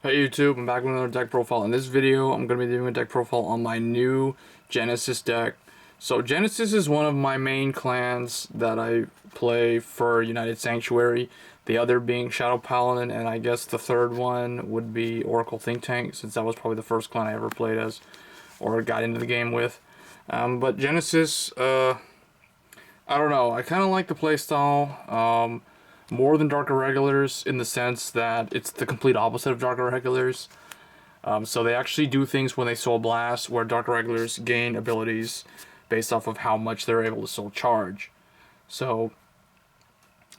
Hey YouTube, I'm back with another deck profile. In this video, I'm going to be doing a deck profile on my new Genesis deck. So Genesis is one of my main clans that I play for United Sanctuary. The other being Shadow Paladin, and I guess the third one would be Oracle Think Tank, since that was probably the first clan I ever played as, or got into the game with. But Genesis, I don't know, I kind of like the playstyle. More than Dark Irregulars in the sense that it's the complete opposite of Dark Irregulars. So they actually do things when they Soul Blast, where Dark Irregulars gain abilities based off of how much they're able to Soul Charge. So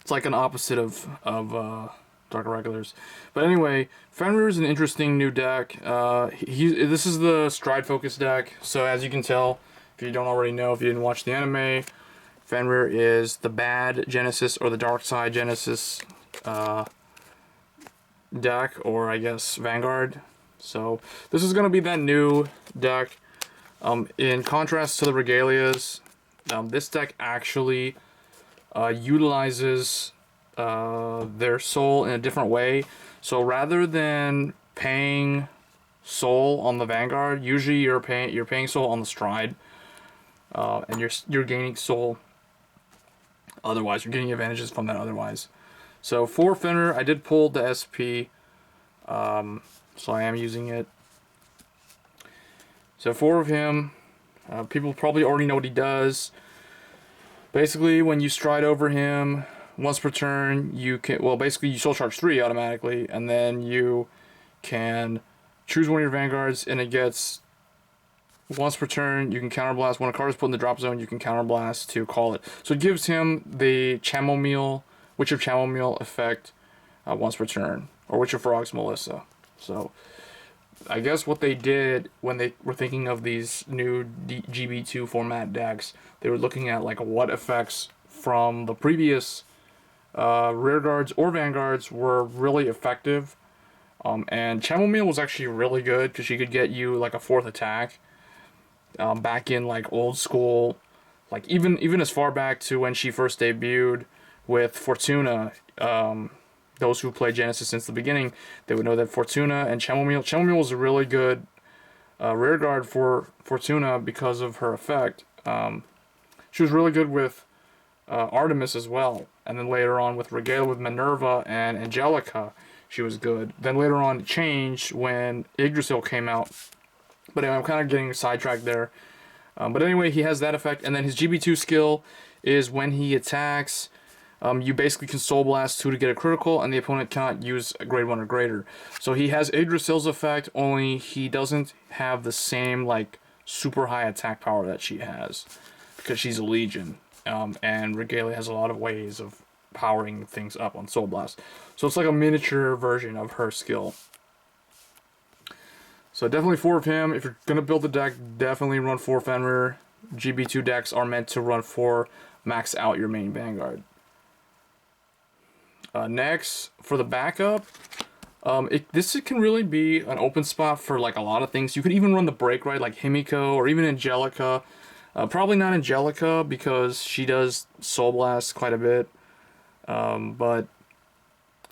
it's like an opposite of Dark Irregulars. But anyway, Fenrir is an interesting new deck. This is the Stride Focus deck. So as you can tell, if you don't already know, if you didn't watch the anime, Fenrir is the bad Genesis, or the dark side Genesis deck, or I guess Vanguard. So this is going to be that new deck. In contrast to the Regalias, this deck actually utilizes their soul in a different way. So rather than paying soul on the Vanguard, usually you're paying soul on the Stride, and you're gaining soul. Otherwise, you're getting advantages from that otherwise. So for Fenrir, I did pull the SP, so I am using it. So 4 of him, people probably already know what he does. Basically, when you stride over him, once per turn, you can, well, basically you soul charge 3 automatically, and then you can choose one of your Vanguards, and it gets, once per turn, you can counterblast. When a card is put in the drop zone, you can counterblast to call it. So it gives him the Chamomile, Witch of Chamomile effect once per turn, or Witch of Frogs Melissa. So I guess what they did when they were thinking of these new GB2 format decks, they were looking at like what effects from the previous rear guards or vanguards were really effective. And Chamomile was actually really good because she could get you like a 4th attack. Back in like old school, like even as far back to when she first debuted with Fortuna. Those who play Genesis since the beginning, they would know that Fortuna and Chamomile was a really good rear guard for Fortuna because of her effect. She was really good with Artemis as well, and then later on with Regala, with Minerva and Angelica, she was good. Then later on it changed when Yggdrasil came out. But anyway, I'm kind of getting sidetracked there. But anyway, he has that effect. And then his GB2 skill is when he attacks, you basically can Soul Blast 2 to get a critical, and the opponent cannot use a grade 1 or greater. So he has Yggdrasil's effect, only he doesn't have the same like super high attack power that she has, because she's a Legion. And Regalia has a lot of ways of powering things up on Soul Blast. So it's like a miniature version of her skill. So definitely 4 of him. If you're going to build the deck, definitely run 4 Fenrir. GB2 decks are meant to run 4, max out your main Vanguard. Next, for the backup, this can really be an open spot for like a lot of things. You could even run the break ride like Himiko or even Angelica. Probably not Angelica because she does Soul Blast quite a bit. But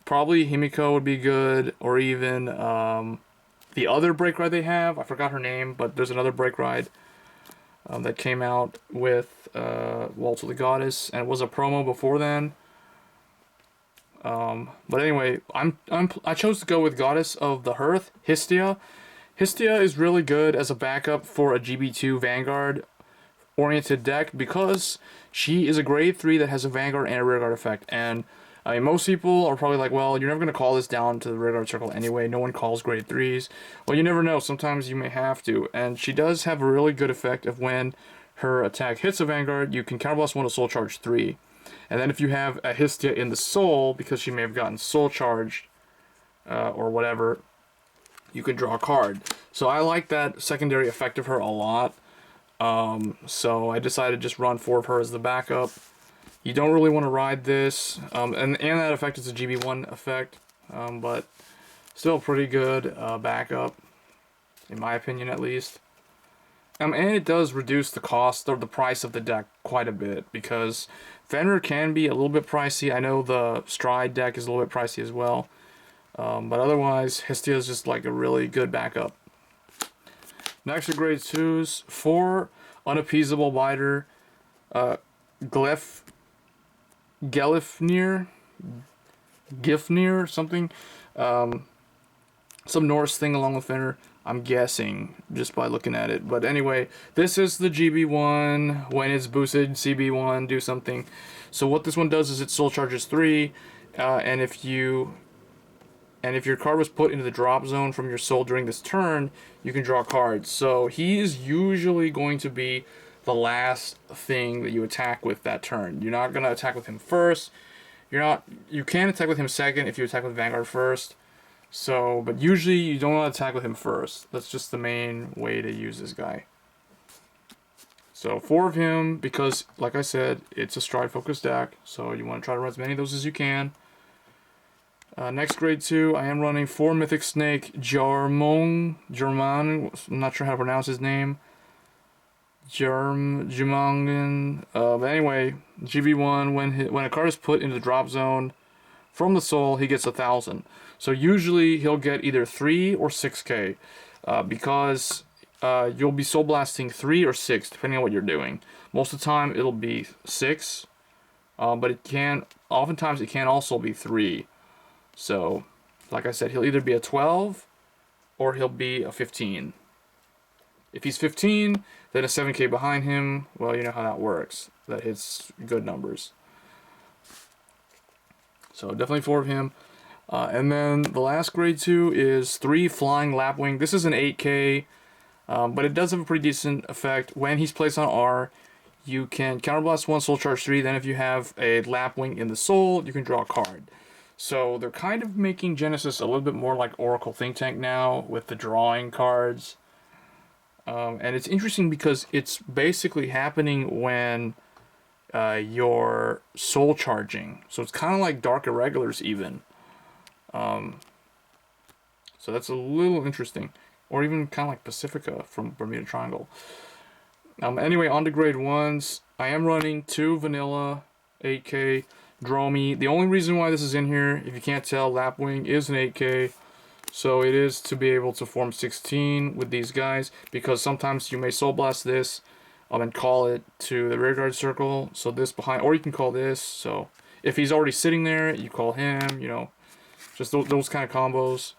probably Himiko would be good, or even the other break ride they have, I forgot her name, but there's another break ride that came out with Waltz of the Goddess, and it was a promo before then. But anyway, I chose to go with Goddess of the Hearth, Hestia. Hestia is really good as a backup for a GB2 Vanguard oriented deck because she is a grade 3 that has a Vanguard and a rearguard effect. And I mean, most people are probably like, well, you're never going to call this down to the rearguard circle anyway. No one calls grade 3s. Well, you never know. Sometimes you may have to. And she does have a really good effect of when her attack hits a Vanguard, you can counterblast 1 to Soul Charge 3. And then if you have a Hestia in the Soul, because she may have gotten Soul Charged or whatever, you can draw a card. So I like that secondary effect of her a lot. So I decided to just run 4 of her as the backup. You don't really want to ride this, and that effect is a GB1 effect, but still pretty good backup, in my opinion at least. And it does reduce the cost or the price of the deck quite a bit, because Fenrir can be a little bit pricey. I know the Stride deck is a little bit pricey as well. But otherwise, Hestia is just like a really good backup. Next are grade 2s. 4 Unappeasable Biter, Gelifnir, something. Some Norse thing along with Fenrir. I'm guessing just by looking at it. But anyway, this is the GB1. When it's boosted, CB1, do something. So what this one does is it soul charges 3, and if your card was put into the drop zone from your soul during this turn, you can draw cards. So he is usually going to be the last thing that you attack with that turn. You're not gonna attack with him first. You can attack with him second if you attack with Vanguard first. So, but usually you don't want to attack with him first. That's just the main way to use this guy. So 4 of him, because like I said, it's a stride focused deck, so you want to try to run as many of those as you can. Next grade 2, I am running 4 Mythic Snake Jarmon, I'm not sure how to pronounce his name. Jumangan. But anyway, GB1, when a card is put into the drop zone from the soul, he gets 1,000. So usually he'll get either 3 or 6k, because you'll be soul blasting 3 or 6 depending on what you're doing. Most of the time it'll be 6, but oftentimes it can also be 3. So, like I said, he'll either be a 12 or he'll be a 15. If he's 15, then a 7k behind him, well, you know how that works. That hits good numbers. So definitely 4 of him. And then the last grade 2 is 3 Flying Lapwing. This is an 8k, but it does have a pretty decent effect. When he's placed on R, you can counterblast 1, soul charge 3. Then if you have a Lapwing in the soul, you can draw a card. So they're kind of making Genesis a little bit more like Oracle Think Tank now with the drawing cards. And it's interesting because it's basically happening when you're soul charging. So it's kind of like Dark Irregulars even. So that's a little interesting. Or even kind of like Pacifica from Bermuda Triangle. Anyway, on to grade 1s. I am running 2 vanilla 8k Dromy. The only reason why this is in here, if you can't tell, Lapwing is an 8k. So it is to be able to form 16 with these guys, because sometimes you may soul blast this and call it to the rearguard circle. So this behind, or you can call this. So if he's already sitting there, you call him, you know, just those kind of combos.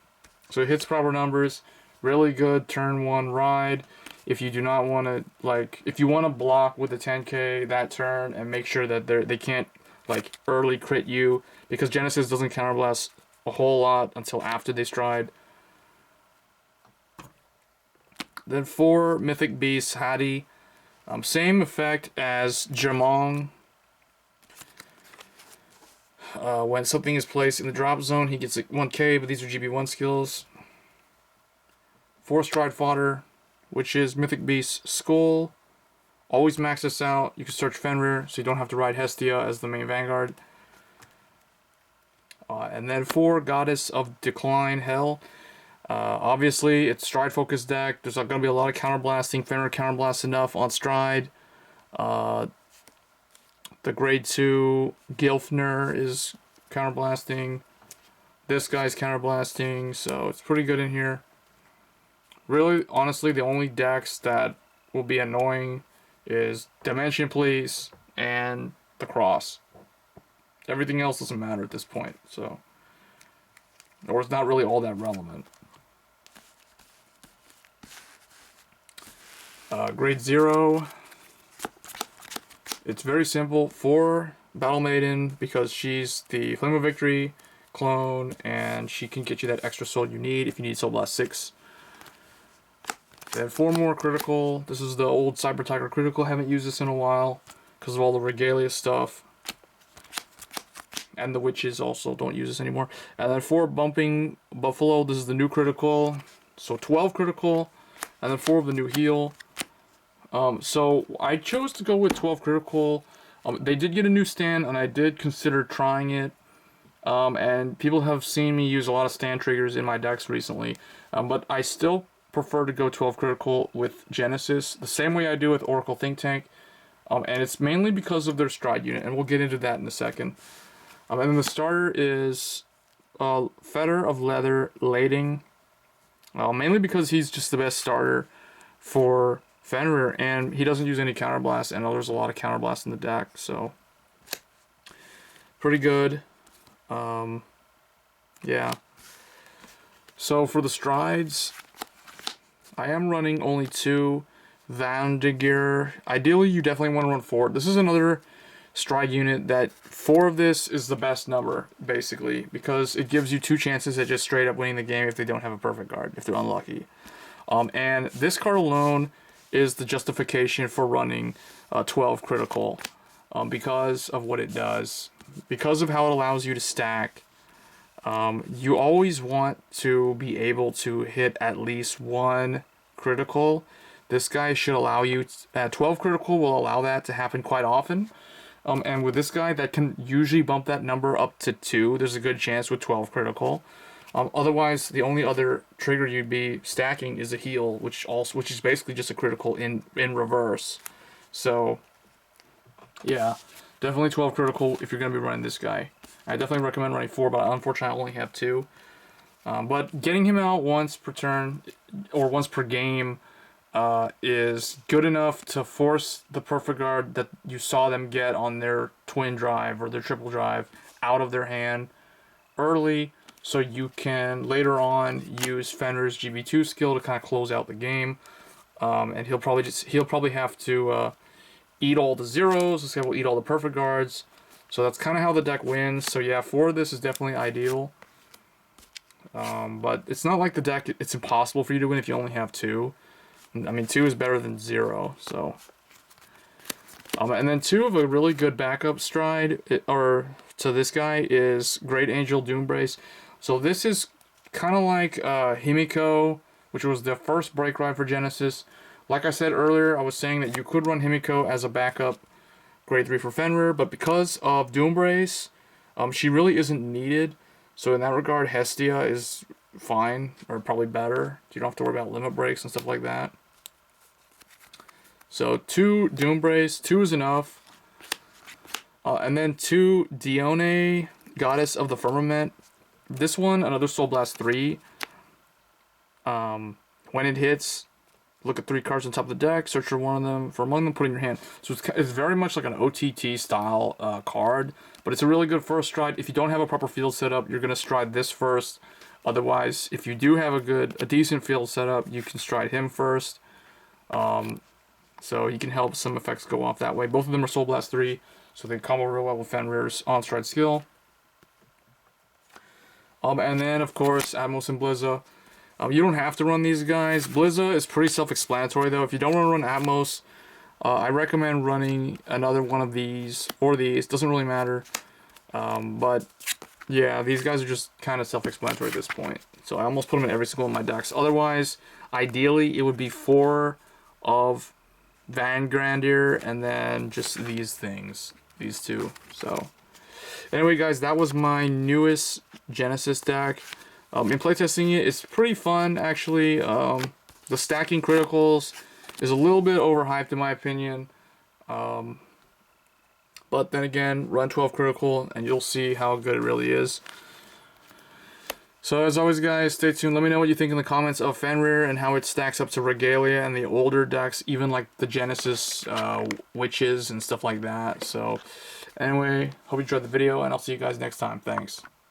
So it hits proper numbers. Really good turn 1 ride. If you do not want to, like, if you want to block with the 10k that turn and make sure that they can't, like, early crit you, because Genesis doesn't counterblast a whole lot until after they stride. Then 4 Mythic Beasts Hattie. Same effect as Jamong. When something is placed in the drop zone, he gets 1k, but these are GB1 skills. 4 Stride Fodder, which is Mythic Beast Skull. Always max this out. You can search Fenrir, so you don't have to ride Hestia as the main Vanguard. And then 4 Goddess of Decline Hell. Obviously, it's stride focused deck. There's going to be a lot of counterblasting. Fenrir counterblasts enough on stride. The grade 2 Gilfner is counterblasting. This guy's counterblasting, so it's pretty good in here. Really, honestly, the only decks that will be annoying is Dimension Police and the Cross. Everything else doesn't matter at this point, so, or it's not really all that relevant. Grade 0. It's very simple. 4 Battle Maiden, because she's the Flame of Victory clone, and she can get you that extra soul you need if you need Soul Blast 6. Then 4 more critical. This is the old Cyber Tiger critical. Haven't used this in a while because of all the regalia stuff. And the witches also don't use this anymore. And then 4 Bumping Buffalo. This is the new critical. So 12 critical. And then 4 of the new heal. So I chose to go with 12 critical. They did get a new stand, and I did consider trying it. And people have seen me use a lot of stand triggers in my decks recently. But I still prefer to go 12 critical with Genesis, the same way I do with Oracle Think Tank. And it's mainly because of their stride unit, and we'll get into that in a second. And then the starter is Fetter of Leather Lading, mainly because he's just the best starter for Fenrir, and he doesn't use any counterblast. I know there's a lot of counterblast in the deck, so pretty good. Yeah. So for the strides, I am running only 2 Vanguard. Ideally, you definitely want to run 4. This is another stride unit that 4 of this is the best number, basically, because it gives you 2 chances at just straight up winning the game if they don't have a perfect guard, if they're unlucky. And this card alone is the justification for running 12 critical, because of what it does, because of how it allows you to stack. You always want to be able to hit at least 1 critical. This guy should allow you 12 critical will allow that to happen quite often. And with this guy, that can usually bump that number up to 2. There's a good chance with 12 critical. Otherwise, the only other trigger you'd be stacking is a heal, which is basically just a critical in reverse. So, yeah, definitely 12 critical if you're going to be running this guy. I definitely recommend running 4, but unfortunately I only have 2. But getting him out once per turn, or once per game, is good enough to force the perfect guard that you saw them get on their twin drive or their triple drive out of their hand early, so you can later on use Fenrir's GB2 skill to kind of close out the game. And he'll probably have to eat all the zeros. This guy will eat all the perfect guards. So that's kind of how the deck wins. So yeah, 4 of this is definitely ideal. But it's not like the deck, it's impossible for you to win if you only have 2. I mean, 2 is better than 0, so. And then 2 of a really good backup stride, to this guy, is Great Angel Doombrace. So this is kind of like Himiko, which was the first break ride for Genesis. Like I said earlier, I was saying that you could run Himiko as a backup grade 3 for Fenrir, but because of Doombrace, she really isn't needed. So in that regard, Hestia is fine, or probably better. You don't have to worry about limit breaks and stuff like that. So 2 Doombrace, 2 is enough. And then 2 Dione, Goddess of the Firmament. This one, another Soul Blast 3. When it hits, look at 3 cards on top of the deck, search for one of them, for among them, put in your hand. So it's very much like an OTT style card, but it's a really good first stride. If you don't have a proper field setup, you're going to stride this first. Otherwise, if you do have a decent field setup, you can stride him first. So he can help some effects go off that way. Both of them are Soul Blast 3, so they combo real well with Fenrir's on-stride skill. And then, of course, Atmos and Blizza. You don't have to run these guys. Blizza is pretty self-explanatory, though. If you don't want to run Atmos, I recommend running another one of these, or these. Doesn't really matter. But, yeah, these guys are just kind of self-explanatory at this point. So I almost put them in every single one of my decks. Otherwise, ideally, it would be 4 of Vanguard, and then just these things. These 2. So, anyway, guys, that was my newest Genesis deck. In playtesting it, it's pretty fun, actually. The stacking criticals is a little bit overhyped, in my opinion. But then again, run 12 critical, and you'll see how good it really is. So as always, guys, stay tuned. Let me know what you think in the comments of Fenrir and how it stacks up to Regalia and the older decks, even like the Genesis Witches and stuff like that. So anyway, hope you enjoyed the video, and I'll see you guys next time. Thanks.